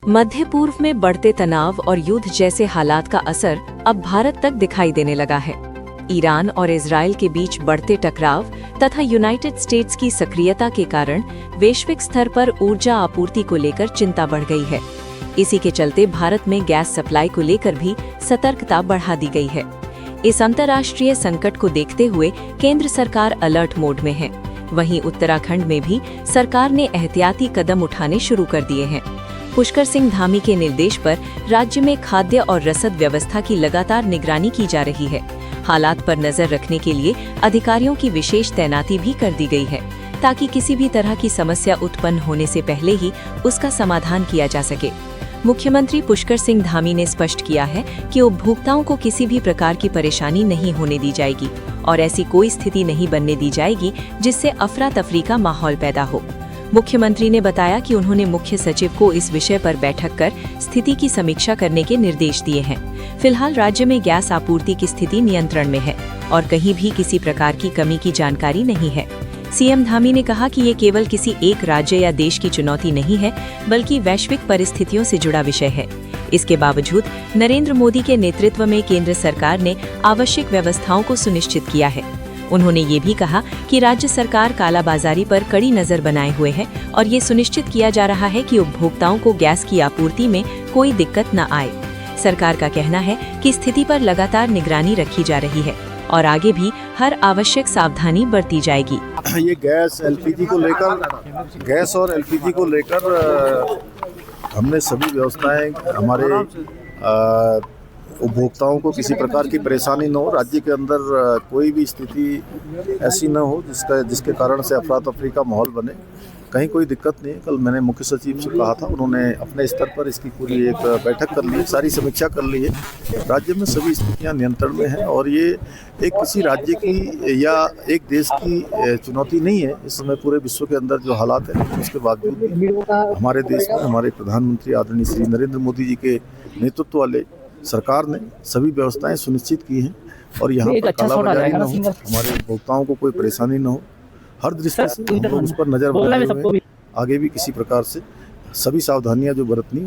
मध्य पूर्व में बढ़ते तनाव और युद्ध जैसे हालात का असर अब भारत तक दिखाई देने लगा है। ईरान और इजराइल के बीच बढ़ते टकराव तथा यूनाइटेड स्टेट्स की सक्रियता के कारण वैश्विक स्तर पर ऊर्जा आपूर्ति को लेकर चिंता बढ़ गई है। इसी के चलते भारत में गैस सप्लाई को लेकर भी सतर्कता बढ़ा दी गई है। इस अंतर्राष्ट्रीय संकट को देखते हुए केंद्र सरकार अलर्ट मोड में है। वहीं उत्तराखंड में भी सरकार ने एहतियाती कदम उठाने शुरू कर दिए हैं। पुष्कर सिंह धामी के निर्देश पर राज्य में खाद्य और रसद व्यवस्था की लगातार निगरानी की जा रही है। हालात पर नजर रखने के लिए अधिकारियों की विशेष तैनाती भी कर दी गई है, ताकि किसी भी तरह की समस्या उत्पन्न होने से पहले ही उसका समाधान किया जा सके। मुख्यमंत्री पुष्कर सिंह धामी ने स्पष्ट किया है कि उपभोक्ताओं को किसी भी प्रकार की परेशानी नहीं होने दी जाएगी और ऐसी कोई स्थिति नहीं बनने दी जाएगी जिससे अफरा तफरी का माहौल पैदा हो। मुख्यमंत्री ने बताया कि उन्होंने मुख्य सचिव को इस विषय पर बैठक कर स्थिति की समीक्षा करने के निर्देश दिए हैं। फिलहाल राज्य में गैस आपूर्ति की स्थिति नियंत्रण में है और कहीं भी किसी प्रकार की कमी की जानकारी नहीं है। सीएम धामी ने कहा कि ये केवल किसी एक राज्य या देश की चुनौती नहीं है, बल्कि वैश्विक परिस्थितियों से जुड़ा विषय है। इसके बावजूद नरेंद्र मोदी के नेतृत्व में केंद्र सरकार ने आवश्यक व्यवस्थाओं को सुनिश्चित किया है। उन्होंने ये भी कहा कि राज्य सरकार कालाबाजारी पर कड़ी नजर बनाए हुए है और ये सुनिश्चित किया जा रहा है कि उपभोक्ताओं को गैस की आपूर्ति में कोई दिक्कत न आए। सरकार का कहना है कि स्थिति पर लगातार निगरानी रखी जा रही है और आगे भी हर आवश्यक सावधानी बरती जाएगी। ये गैस और एलपीजी को लेकर हमने सभी व्यवस्थाएं हमारे उपभोक्ताओं को किसी प्रकार की परेशानी न हो, राज्य के अंदर कोई भी स्थिति ऐसी न हो जिसके कारण से अफरा तफरी का माहौल बने। कहीं कोई दिक्कत नहीं है। कल मैंने मुख्य सचिव से कहा था, उन्होंने अपने स्तर पर इसकी पूरी एक बैठक कर ली है, सारी समीक्षा कर ली है। राज्य में सभी स्थितियां नियंत्रण में हैं और ये एक किसी राज्य की या एक देश की चुनौती नहीं है। इस समय पूरे विश्व के अंदर जो हालात हैं, उसके बावजूद भी हमारे देश में हमारे प्रधानमंत्री आदरणीय श्री नरेंद्र मोदी जी के नेतृत्व वाले सरकार ने सभी व्यवस्थाएं सुनिश्चित की हैं और यहाँ पर कालाबाजारी न हो, हमारे उपभोक्ताओं को कोई परेशानी न हो। हर दृष्टि से हम लोग उस पर नजर बनाए हुए आगे भी किसी प्रकार से सभी सावधानियां जो बरतनी